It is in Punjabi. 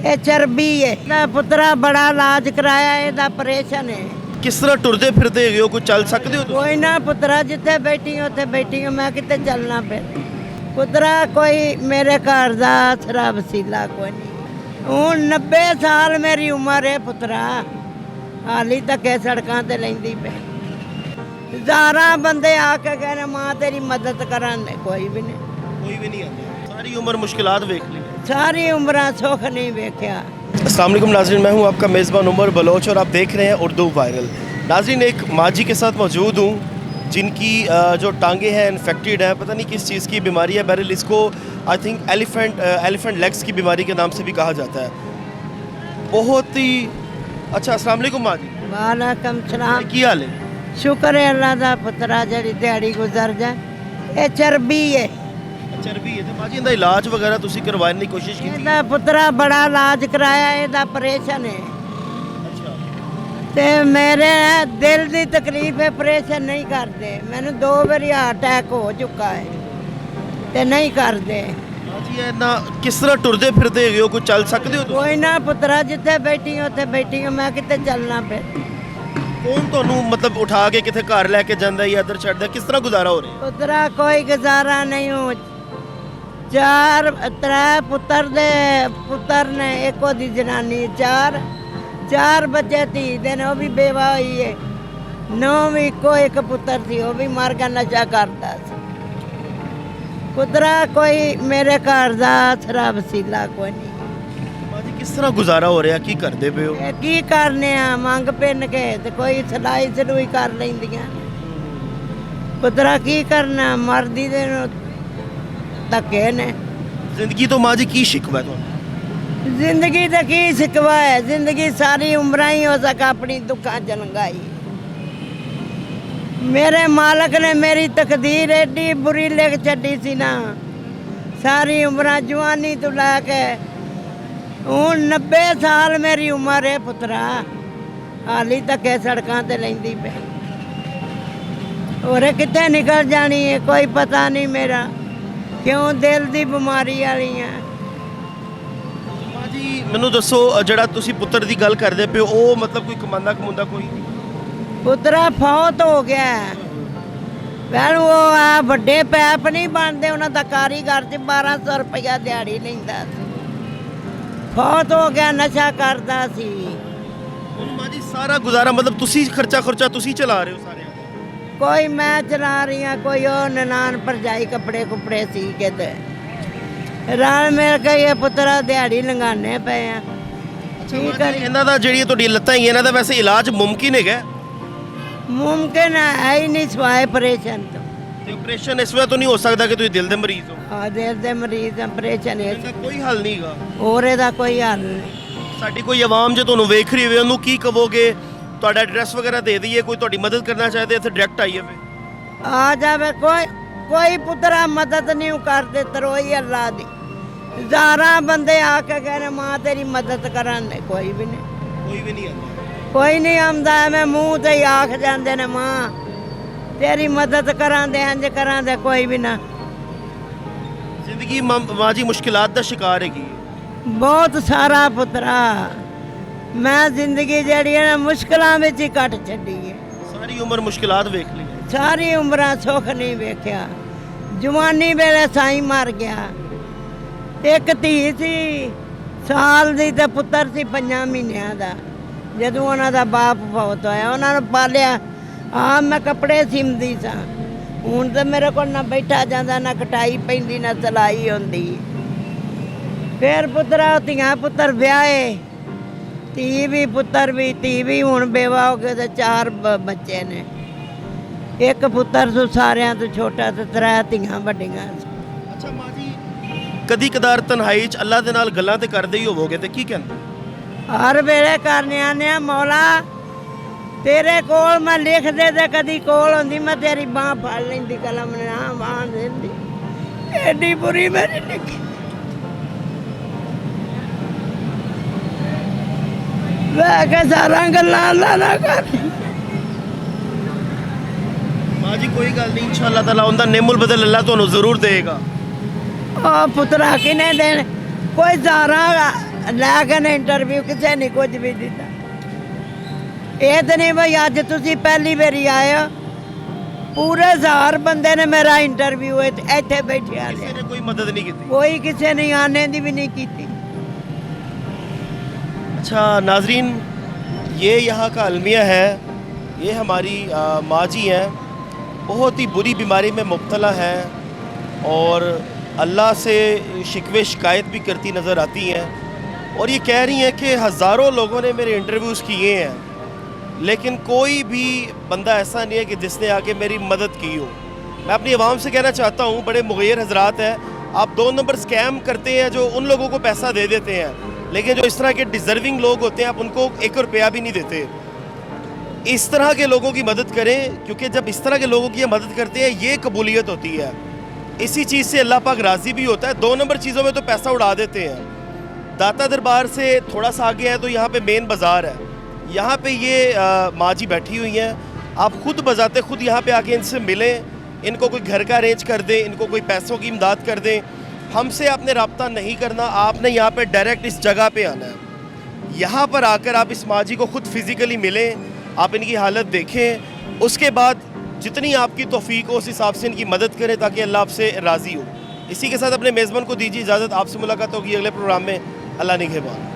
ਇਹ ਚਰਬੀ ਹੈ ਇਹਦਾ ਪੁੱਤਰਾ ਬੜਾ ਇਲਾਜ ਕਰਾਇਆ ਇਹਦਾ ਆਪਰੇਸ਼ਨ ਹੈ। ਕਿਸ ਤਰ੍ਹਾਂ ਟੁਰਦੇ ਫਿਰਦੇ ਹੈਗੇ ਹੋ, ਕੋਈ ਚੱਲ ਸਕਦੇ ਹੋ ਤੁਸੀਂ? ਕੋਈ ਨਾ ਪੁੱਤਰਾ ਜਿੱਥੇ ਬੈਠੀ ਹਾਂ ਉੱਥੇ ਬੈਠੀ ਹਾਂ, ਮੈਂ ਕਿਤੇ ਚੱਲਣਾ ਫਿਰ ਪੁੱਤਰਾ ਕੋਈ ਮੇਰੇ ਘਰ ਦਾ ਆਸਰਾ ਵਸੀਲਾ ਕੋਈ ਨਹੀਂ। ਹੁਣ 90 ਸਾਲ ਮੇਰੀ ਉਮਰ ਹੈ ਪੁੱਤਰਾ, ਹਾਲੀ ਧੱਕੇ ਸੜਕਾਂ ਤੇ ਲੈਂਦੀ ਪਈ। ਹਜ਼ਾਰਾਂ ਬੰਦੇ ਆ ਕੇ ਕਹਿੰਦੇ ਮਾਂ ਤੇਰੀ ਮਦਦ ਕਰਨ ਦੇ, ਕੋਈ ਵੀ ਨਹੀਂ, ਕੋਈ भी नहीं आता। सारी उम्र मुश्किलात देख ली। ਸਾਰੀ ਉਮਰਾਂ ਸੁੱਖ नहीं वेख्या। अस्सलाम वालेकुम नाज़रीन, मैं हूं आपका मेज़बान उमर बलोच और आप देख रहे हैं उर्दू वायरल। नाज़रीन, एक माँ जी के साथ मौजूद हूं जिनकी जो टांगें हैं इन्फेक्टेड हैं, पता नहीं किस चीज़ की बीमारी है। बहरहाल इसको आई थिंक एलिफेंट लेग्स की बीमारी के नाम से भी कहा जाता है। बहुत ही अच्छा। अस्सलाम वालेकुम माँ जी, वालेकुम सलाम। की हाल है? शुक्र है अल्लाह दा पुत्रा जड़ी दिहाड़ी गुजर जाए। ये चर्बी है चर्बी है तो माँ जी, इनका इलाज वगैरह तुसी करवाने की कोशिश की? ਇਹਦਾ ਪੁੱਤਰਾ ਬੜਾ ਇਲਾਜ ਕਰਾਇਆ ਇਹਦਾ ਆਪਰੇਸ਼ਨ ਹੈ। अच्छा। ਤੇ ਮੇਰੇ ਦਿਲ ਦੀ ਤਕਲੀਫ ਹੈ, ਆਪਰੇਸ਼ਨ ਨਹੀਂ ਕਰਦੇ। ਮੈਨੂੰ 2 ਵਾਰੀ ਹਾਰਟ ਅਟੈਕ ਹੋ ਚੁੱਕਾ ਹੈ ਤੇ ਨਹੀਂ ਕਰਦੇ। ਮਾਂ ਜੀ, ਇਹਨਾਂ ਕਿਸ ਤਰ੍ਹਾਂ ਟੁਰਦੇ ਫਿਰਦੇ ਹੈਗੇ ਹੋ, ਕੋਈ ਚੱਲ ਸਕਦੇ ਹੋ ਤੁਸੀਂ? ਕੋਈ ਨਾ ਪੁੱਤਰਾ ਜਿੱਥੇ ਬੈਠੀ ਹਾਂ ਉੱਥੇ ਬੈਠੀ ਹਾਂ, ਮੈਂ ਕਿਤੇ ਚੱਲਣਾ ਫਿਰ ਕੌਣ ਤੁਹਾਨੂੰ ਮਤਲਬ ਉਠਾ ਕੇ ਕਿਤੇ ਘਰ ਲੈ ਕੇ ਜਾਂਦਾ ਜਾਂ ਇੱਧਰ ਛੱਡਦਾ, ਕਿਸ ਤਰ੍ਹਾਂ ਗੁਜ਼ਾਰਾ ਹੋ ਰਿਹਾ? ਪੁੱਤਰਾ ਕੋਈ ਗੁਜ਼ਾਰਾ ਨਹੀਂ ਹੋ। 3 ਪੁੱਤਰ ਨੇ, ਇੱਕੋ ਦੀ ਜਨਾਨੀ, 4 ਬੱਚੇ ਧੀ ਦੇ ਨੇ, ਉਹ ਵੀ ਬੇਵਾ ਹੋਈ ਹੈ। 9 ਵੀ ਇੱਕੋ ਇੱਕ ਪੁੱਤਰ ਸੀ, ਉਹ ਵੀ ਮਰ ਗਿਆ, ਨਸ਼ਾ ਕਰਦਾ ਸੀ। ਪੁੱਤਰਾ ਕੋਈ ਮੇਰੇ ਘਰ ਦਾ ਆਸਰਾ ਵਸੀਲਾ ਕੋਈ ਨਹੀਂ। ਮਾਂ ਜੀ, ਕਿਸ ਤਰ੍ਹਾਂ ਗੁਜ਼ਾਰਾ ਹੋ ਰਿਹਾ, ਕੀ ਕਰਦੇ ਪਏ ਹੋ? ਇਹ ਕੀ ਕਰਨੇ ਆ, ਮੰਗ ਪਿੰਨ ਕੇ ਤੇ ਕੋਈ ਸਿਲਾਈ ਸਲੂਈ ਕਰ ਲੈਂਦੀਆਂ। ਪੁੱਤਰਾ ਕੀ ਕਰਨਾ, ਮਰਦੀ ਦੇ ਨੂੰ ਧੱਕੇ ਨੇ। ਜ਼ਿੰਦਗੀ ਤੋਂ ਮਾਂ ਜੀ ਕੀ ਸ਼ਿਕਵਾ ਹੈ ਤੁਹਾਨੂੰ? ਜ਼ਿੰਦਗੀ ਦਾ ਕੀ ਸਿਕਵਾ ਹੈ, ਜ਼ਿੰਦਗੀ ਸਾਰੀ ਉਮਰਾਂ ਹੀ ਹੋ ਸਕਾ ਆਪਣੀ ਦੁੱਖਾਂ ਚ ਲੰਘਾਈ। ਮੇਰੇ ਮਾਲਕ ਨੇ ਮੇਰੀ ਤਕਦੀਰ ਐਡੀ ਬੁਰੀ ਲਿਖ ਛੱਡੀ ਸੀ ਨਾ, ਸਾਰੀ ਉਮਰਾਂ ਜਵਾਨੀ ਤੋਂ ਲੈ ਕੇ ਹੁਣ 90 ਸਾਲ ਮੇਰੀ ਉਮਰ ਹੈ ਪੁੱਤਰਾ, ਹਾਲੀ ਧੱਕੇ ਸੜਕਾਂ ਤੇ ਲੈਂਦੀ ਪਈ। ਹੋਰ ਕਿੱਥੇ ਨਿਕਲ ਜਾਣੀ ਹੈ ਕੋਈ ਪਤਾ ਨਹੀਂ ਮੇਰਾ, ਕਿਉਂ ਦਿਲ ਦੀ ਬਿਮਾਰੀ ਵਾਲੀ ਆ। ਮਾਂ ਜੀ, ਮੈਨੂੰ ਦੱਸੋ, ਜਿਹੜਾ ਤੁਸੀਂ ਪੁੱਤਰ ਦੀ ਗੱਲ ਕਰਦੇ ਪਏ ਹੋ, ਉਹ ਮਤਲਬ ਕੋਈ ਕਮਾਉਂਦਾ ਕਮਾਉਂਦਾ ਕੋਈ ਨਹੀਂ? ਪੁੱਤਰਾ ਫੌਤ ਹੋ ਗਿਆ। ਪਹਿਲਾਂ ਉਹ ਆ ਵੱਡੇ ਪੈਪ ਨਹੀਂ ਬਣਦੇ, ਉਹਨਾਂ ਦਾ ਕਾਰੀਗਰ ਚ 1200 ਰੁਪਇਆ ਦਿਹਾੜੀ ਲੈਂਦਾ ਸੀ। ਫੌਤ ਹੋ ਗਿਆ, ਨਸ਼ਾ ਕਰਦਾ ਸੀ। ਹੁਣ ਮਾਂ ਜੀ ਸਾਰਾ ਗੁਜ਼ਾਰਾ ਮਤਲਬ ਤੁਸੀਂ ਖਰਚਾ ਤੁਸੀਂ ਚਲਾ ਰਹੇ ਹੋ ਸਾਰੇ? ਕੋਈ ਮੈਂ ਚਲਾ ਰਹੀ ਹਾਂ, ਕੋਈ ਉਹ ਨਨਾਣ ਭਰਜਾਈ ਕੱਪੜੇ ਕੁਪੜੇ ਸੀ ਕੇ ਤੇ ਰਲ ਮਿਲ ਕੇ ਇਹ ਪੁੱਤਰਾ ਦਿਹਾੜੀ ਲੰਘਾਣੇ ਪਏ ਆ। ਕੀ ਕਰੀ? ਇਹਨਾਂ ਦਾ ਜਿਹੜੀ ਤੁਹਾਡੀ ਲੱਤਾਂ ਹੀ ਇਹਨਾਂ ਦਾ ਵੈਸੇ ਇਲਾਜ ਮੁਮਕਿਨ ਹੈਗਾ? ਮੁਮਕਿਨ ਹੈ ਹੀ ਨਹੀਂ ਸਿਵਾਏ ਆਪਰੇਸ਼ਨ ਤੋਂ। ਤੇ ਆਪਰੇਸ਼ਨ ਇਸ ਵੇਲੇ ਤੋਂ ਨਹੀਂ ਹੋ ਸਕਦਾ ਕਿ ਤੁਸੀਂ ਦਿਲ ਦੇ ਮਰੀਜ਼ ਹੋ? ਆ ਦਿਲ ਦੇ ਮਰੀਜ਼ ਆਪਰੇਸ਼ਨ ਹੈ, ਇਹਦਾ ਕੋਈ ਹੱਲ ਨਹੀਂਗਾ? ਹੋਰ ਇਹਦਾ ਕੋਈ ਹੱਲ ਨਹੀਂ। ਸਾਡੀ ਕੋਈ ਆਵਾਮ ਜੇ ਤੁਹਾਨੂੰ ਵੇਖ ਰਹੀ ਹੋਵੇ, ਉਹਨੂੰ ਕੀ ਕਹੋਗੇ? ਤੁਹਾਡਾ ਐਡਰੈਸ ਵਗੈरह ਦੇ ਦਈਏ, ਕੋਈ ਤੁਹਾਡੀ ਮਦਦ ਕਰਨਾ ਚਾਹਦੇ ਇੱਥੇ ਡਾਇਰੈਕਟ ਆਈਏ ਫਿਰ ਆ ਜਾਵੇ। ਕੋਈ ਪੁੱਤਰਾ ਮਦਦ ਨਹੀਂ ਕਰਦੇ, ਤਰੋਈ ਅੱਲਾ ਦੀ। ਹਜ਼ਾਰਾਂ ਬੰਦੇ ਆ ਕੇ ਕਹਿੰਦੇ ਮਾਂ ਤੇਰੀ ਮਦਦ ਕਰਨ ਦੇ, ਕੋਈ ਵੀ ਨਹੀਂ ਆਉਂਦਾ। ਕੋਈ ਨਹੀਂ ਆਉਂਦਾ। ਮੈਂ ਮੂੰਹ ਤੇ ਹੀ ਆਖ ਜਾਂਦੇ ਨੇ ਮਾਂ ਤੇਰੀ ਮਦਦ ਕਰਾਂਦੇ, ਇੰਜ ਕਰਾਂਦੇ, ਕੋਈ ਵੀ ਨਾ। ਜ਼ਿੰਦਗੀ ਮਾਂ ਜੀ ਮੁਸ਼ਕਿਲਾਤ ਦਾ ਸ਼ਿਕਾਰ ਹੈਗੀ। ਬਹੁਤ ਸਾਰਾ ਪੁੱਤਰਾ, ਮੈਂ ਜ਼ਿੰਦਗੀ ਜਿਹੜੀ ਹੈ ਨਾ ਮੁਸ਼ਕਲਾਂ ਵਿੱਚ ਹੀ ਕੱਟ ਛੱਡੀ ਹੈ। ਸਾਰੀ ਉਮਰ ਮੁਸ਼ਕਿਲਾਤ ਵੇਖ ਲਈ। ਸਾਰੀ ਉਮਰਾਂ ਸੁੱਖ ਨਹੀਂ ਵੇਖਿਆ। ਜਵਾਨੀ ਵੇਲੇ ਸਾਈਂ ਮਰ ਗਿਆ। ਇੱਕ ਧੀ ਸੀ ਸਾਲ ਦੀ ਤੇ ਪੁੱਤਰ ਸੀ 5 ਮਹੀਨਿਆਂ ਦਾ। ਜਦੋਂ ਉਹਨਾਂ ਦਾ ਬਾਪ ਫੌਤ ਹੋਇਆ, ਉਹਨਾਂ ਨੂੰ ਪਾਲਿਆ। ਆ ਮੈਂ ਕੱਪੜੇ ਸਿਮਦੀ ਸਾਂ, ਹੁਣ ਤਾਂ ਮੇਰੇ ਕੋਲ ਨਾ ਬੈਠਾ ਜਾਂਦਾ, ਨਾ ਕਟਾਈ ਪੈਂਦੀ, ਨਾ ਸਿਲਾਈ ਹੁੰਦੀ। ਫਿਰ ਪੁੱਤਰਾ ਧੀਆਂ ਪੁੱਤਰ ਵਿਆਹੇ, ਧੀ ਵੀ ਪੁੱਤਰ ਵੀ। ਧੀ ਵੀ ਹੁਣ ਬੇਵਾ ਹੋ ਗਏ ਤੇ 4 ਬੱਚੇ ਨੇ। ਇੱਕ ਪੁੱਤਰ ਤੋਂ ਸਾਰਿਆਂ ਤੋਂ ਛੋਟਾ ਤੇ 3 ਧੀਆਂ ਵੱਡੀਆਂ। ਅੱਛਾ ਮਾਂ ਜੀ, ਕਦੀ ਕਦਾਰ ਤਨਹਾਈ 'ਚ ਅੱਲਾ ਦੇ ਨਾਲ ਗੱਲਾਂ ਤੇ ਕਰਦੇ ਹੀ ਹੋਵੋਗੇ, ਤੇ ਕੀ ਕਹਿੰਦੇ? ਹਰ ਵੇਲੇ ਕਰਨੇ ਆਨੇ ਆ, ਮੌਲਾ ਤੇਰੇ ਕੋਲ ਮੈਂ ਲਿਖਦੇ ਤੇ ਕਦੀ ਕੋਲ ਹੁੰਦੀ, ਮੈਂ ਤੇਰੀ ਬਾਂਹ ਫੜ ਲੈਂਦੀ, ਕਲਮ ਨਾ ਬਾਂਹ ਦਿੰਦੀ। ਐਡੀ ਬੁਰੀ ਮੇਰੀ ਲਿਖੀ। ਮੈਂ ਕਿ ਸਾਰਾ ਗੱਲਾਂ ਅੱਲਾ ਨਾ ਕਰ। ਮਾਂ ਜੀ ਕੋਈ ਗੱਲ ਨਹੀਂ, ਇਨਸ਼ਾ ਅੱਲਾ ਤਾਲਾ ਉਹਦਾ ਨੇਮੁਲ ਬਦਲ ਅੱਲਾ ਤੁਹਾਨੂੰ ਜ਼ਰੂਰ ਦੇਗਾ। ਆ ਪੁੱਤਰਾ ਕਿਨੇ ਦੇਣ, ਕੋਈ ਜ਼ਾਰਾ ਲੈ ਕੇ ਇੰਟਰਵਿਊ ਕਿਸੇ ਨੇ ਕੁਝ ਵੀ ਦਿੱਤਾ। ਇਹ ਤਾਂ ਨਹੀਂ ਬਈ ਅੱਜ ਤੁਸੀਂ ਪਹਿਲੀ ਵਾਰੀ ਆਏ ਹੋ, ਪੂਰੇ 1000 ਬੰਦੇ ਨੇ ਮੇਰਾ ਇੰਟਰਵਿਊ ਇੱਥੇ ਬੈਠਿਆ किसी ਲਿਆ, ने कोई मदद नहीं की थी। ਕੋਈ ਕਿਸੇ ਨੇ ਆने ਦੀ ਵੀ ਨਹੀਂ ਕੀਤੀ। अच्छा नाजरीन, ये यहाँ का अलमिया है। ये हमारी माँ जी हैं, बहुत ही बुरी बीमारी में मुब्तला हैं और अल्लाह से शिकवे शिकायत भी करती नज़र आती हैं और ये कह रही हैं कि हज़ारों लोगों ने मेरे इंटरव्यूज़ किए हैं, लेकिन कोई भी बंदा ऐसा नहीं है कि जिसने आके मेरी मदद की हो। मैं अपनी आवाम से कहना चाहता हूँ, बड़े मुगैर हजरात हैं, आप 2 नंबर स्कैम करते हैं जो उन लोगों को पैसा दे देते हैं, लेकिन जो इस तरह के डिज़र्विंग लोग होते हैं आप उनको 1 रुपया भी नहीं देते। इस तरह के लोगों की मदद करें, क्योंकि जब इस तरह के लोगों की मदद करते हैं ये कबूलियत होती है। इसी चीज़ से अल्लाह पाक राज़ी भी होता है। 2 नंबर चीज़ों में तो पैसा उड़ा देते हैं। दाता दरबार से थोड़ा सा आगे है तो यहाँ पे मेन बाज़ार है, यहाँ पे ये माँ जी बैठी हुई हैं। आप खुद बजाते खुद यहाँ पे आके इनसे मिलें, इनको कोई घर का अरेंज कर दें, इनको कोई पैसों की इमदाद कर दें। हमसे आपने रब्ता नहीं करना, आपने यहाँ पे डायरेक्ट इस जगह पे आना है। यहाँ पर आकर आप इस माँ जी को खुद फिज़िकली मिलें, आप इनकी हालत देखें, उसके बाद जितनी आपकी तौफीक हो उस हिसाब से इनकी मदद करें ताकि अल्लाह आपसे राज़ी हो। इसी के साथ अपने मेज़बान को दीजिए इजाज़त। आपसे मुलाकात होगी अगले प्रोग्राम में। अल्लाह निगहबान।